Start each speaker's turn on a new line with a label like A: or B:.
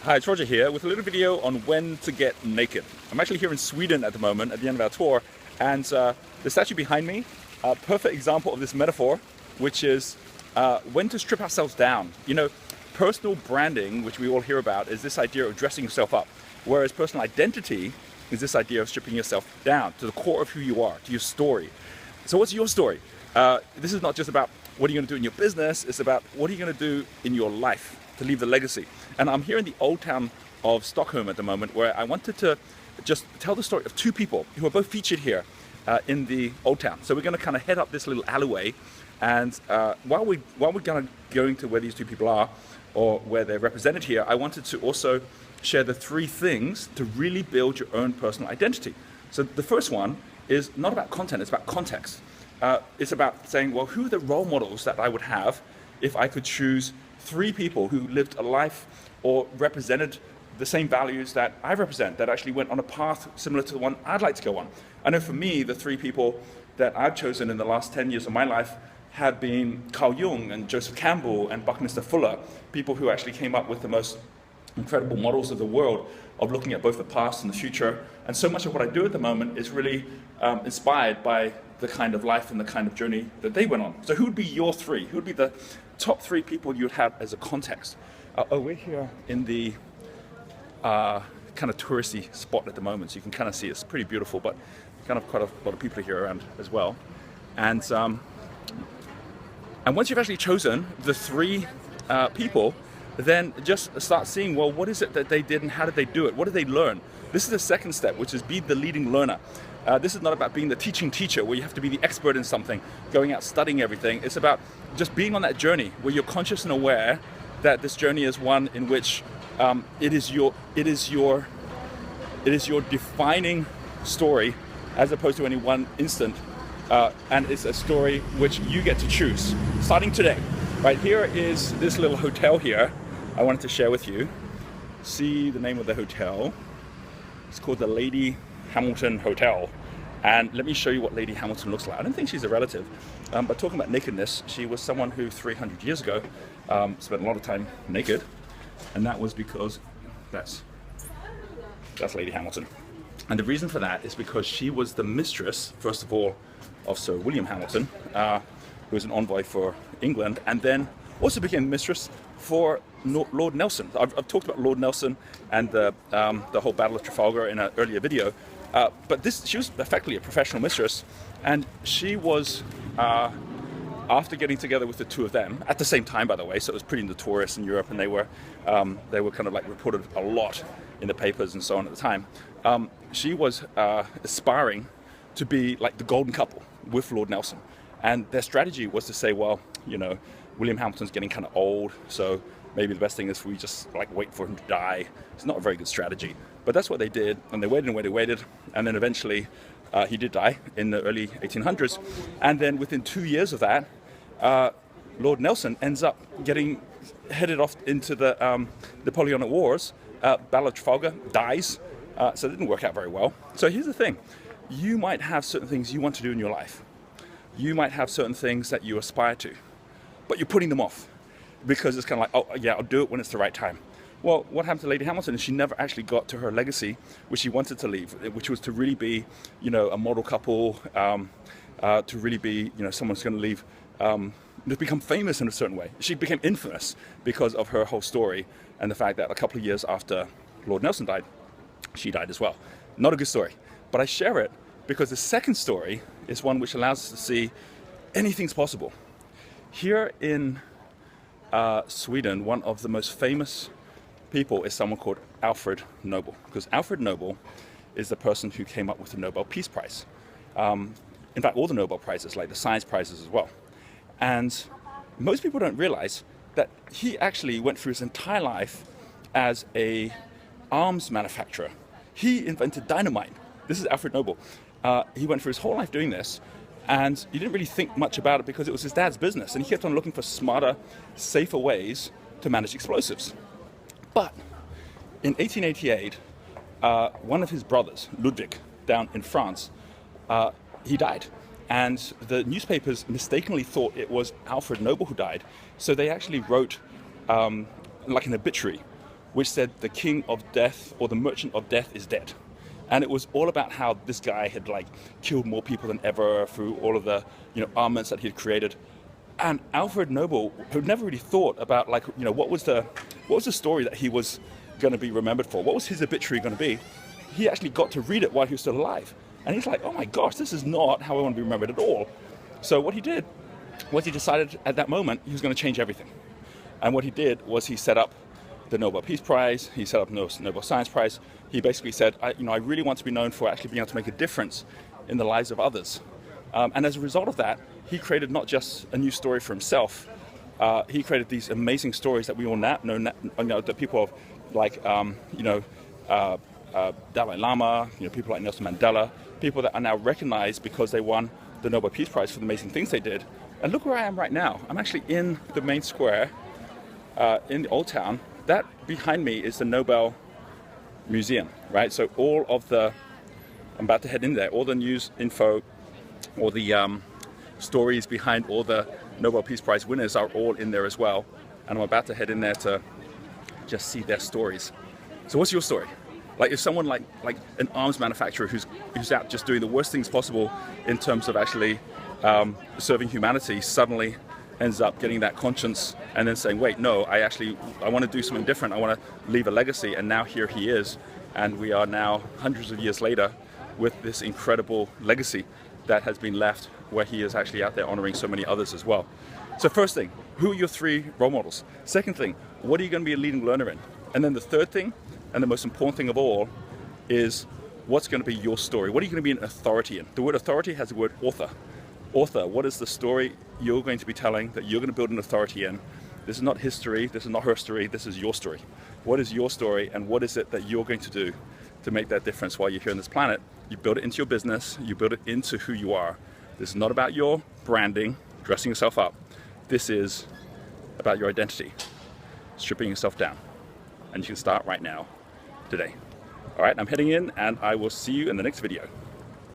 A: Hi, it's Roger here with a little video on when to get naked. I'm actually here in Sweden at the moment at the end of our tour, and the statue behind me, a perfect example of this metaphor, which is when to strip ourselves down. You know, personal branding, which we all hear about, is this idea of dressing yourself up, whereas personal identity is this idea of stripping yourself down to the core of who you are, to your story. So what's your story? This is not just about what are you going to do in your business, it's about what are you going to do in your life to leave the legacy. And I'm here in the old town of Stockholm at the moment, where I wanted to just tell the story of two people who are both featured here in the old town. So we're going to kind of head up this little alleyway, and while we're going to where these two people are, or where they're represented here, I wanted to also share the three things to really build your own personal identity. So the first one is not about content, it's about context. It's about saying, well, who are the role models that I would have if I could choose three people who lived a life or represented the same values that I represent, that actually went on a path similar to the one I'd like to go on. I know for me, the three people that I've chosen in the last 10 years of my life have been Carl Jung and Joseph Campbell and Buckminster Fuller, people who actually came up with the most incredible models of the world of looking at both the past and the future. And so much of what I do at the moment is really inspired by the kind of life and the kind of journey that they went on. So who would be your three? Who would be the top three people you'd have as a context? We're here in the kind of touristy spot at the moment, so you can kind of see it's pretty beautiful, but kind of quite a lot of people are here around as well. And once you've actually chosen the three people, then just start seeing, well, what is it that they did and how did they do it? What did they learn? This is the second step, which is be the leading learner. This is not about being the teaching teacher where you have to be the expert in something, going out studying everything. It's about just being on that journey where you're conscious and aware that this journey is one in which it is your defining story, as opposed to any one instant, and it's a story which you get to choose starting today. Right, here is this little hotel here I wanted to share with you. See the name of the hotel. It's called the Lady Hamilton Hotel. And let me show you what Lady Hamilton looks like. I don't think she's a relative, but talking about nakedness, she was someone who 300 years ago spent a lot of time naked, and that was because that's Lady Hamilton. And the reason for that is because she was the mistress, first of all, of Sir William Hamilton, who was an envoy for England, and then also became mistress for Lord Nelson. I've talked about Lord Nelson and the whole Battle of Trafalgar in an earlier video, but she was effectively a professional mistress, and she was, after getting together with the two of them, at the same time, by the way, so it was pretty notorious in Europe, and they were kind of like reported a lot in the papers and so on at the time. She was aspiring to be like the golden couple with Lord Nelson. And their strategy was to say, well, you know, William Hamilton's getting kind of old, so maybe the best thing is if we just like wait for him to die. It's not a very good strategy. But that's what they did, and they waited and waited, and then eventually he did die in the early 1800s. And then within 2 years of that, Lord Nelson ends up getting headed off into the Napoleonic Wars. Battle of Trafalgar, dies, so it didn't work out very well. So here's the thing. You might have certain things you want to do in your life. You might have certain things that you aspire to, but you're putting them off because it's kind of like, oh yeah, I'll do it when it's the right time. Well, what happened to Lady Hamilton is she never actually got to her legacy, which she wanted to leave, which was to really be, you know, a model couple, to really be, you know, someone's going to leave, to become famous in a certain way. She became infamous because of her whole story and the fact that a couple of years after Lord Nelson died, she died as well. Not a good story, but I share it because the second story is one which allows us to see anything's possible. Here in Sweden, one of the most famous people is someone called Alfred Nobel, because Alfred Nobel is the person who came up with the Nobel Peace Prize. In fact, all the Nobel Prizes, like the science prizes as well. And most people don't realize that he actually went through his entire life as a arms manufacturer. He invented dynamite. This is Alfred Nobel. He went through his whole life doing this, and he didn't really think much about it because it was his dad's business, and he kept on looking for smarter, safer ways to manage explosives. But in 1888, one of his brothers, Ludwig, down in France, he died. And the newspapers mistakenly thought it was Alfred Nobel who died, so they actually wrote like an obituary which said the king of death or the merchant of death is dead. And it was all about how this guy had like killed more people than ever through all of the armaments that he had created. And Alfred Nobel, who'd never really thought about like what was the story that he was going to be remembered for, what was his obituary going to be, he actually got to read it while he was still alive. And he's like, oh my gosh, this is not how I want to be remembered at all. So what he did was he decided at that moment he was going to change everything. And what he did was he set up the Nobel Peace Prize, he set up the Nobel Science Prize. He basically said, I really want to be known for actually being able to make a difference in the lives of others. And as a result of that, he created not just a new story for himself, he created these amazing stories that we all know, the people like, Dalai Lama, people like Nelson Mandela, people that are now recognized because they won the Nobel Peace Prize for the amazing things they did. And look where I am right now. I'm actually in the main square in the Old Town. That behind me is the Nobel Museum, right? So all of I'm about to head in there, all the news info, all the stories behind all the Nobel Peace Prize winners are all in there as well. And I'm about to head in there to just see their stories. So what's your story? Like if someone like an arms manufacturer who's out just doing the worst things possible in terms of actually serving humanity suddenly ends up getting that conscience and then saying, wait, no, I want to do something different. I want to leave a legacy. And now here he is. And we are now hundreds of years later with this incredible legacy that has been left where he is actually out there honoring so many others as well. So first thing, who are your 3 role models? Second thing, what are you going to be a leading learner in? And then the third thing, and the most important thing of all, is what's going to be your story? What are you going to be an authority in? The word authority has the word author. Author, what is the story you're going to be telling that you're going to build an authority in? This is not history, this is not her story, this is your story. What is your story and what is it that you're going to do to make that difference while you're here on this planet? You build it into your business, you build it into who you are. This is not about your branding, dressing yourself up. This is about your identity, stripping yourself down. And you can start right now, today. All right, I'm heading in and I will see you in the next video.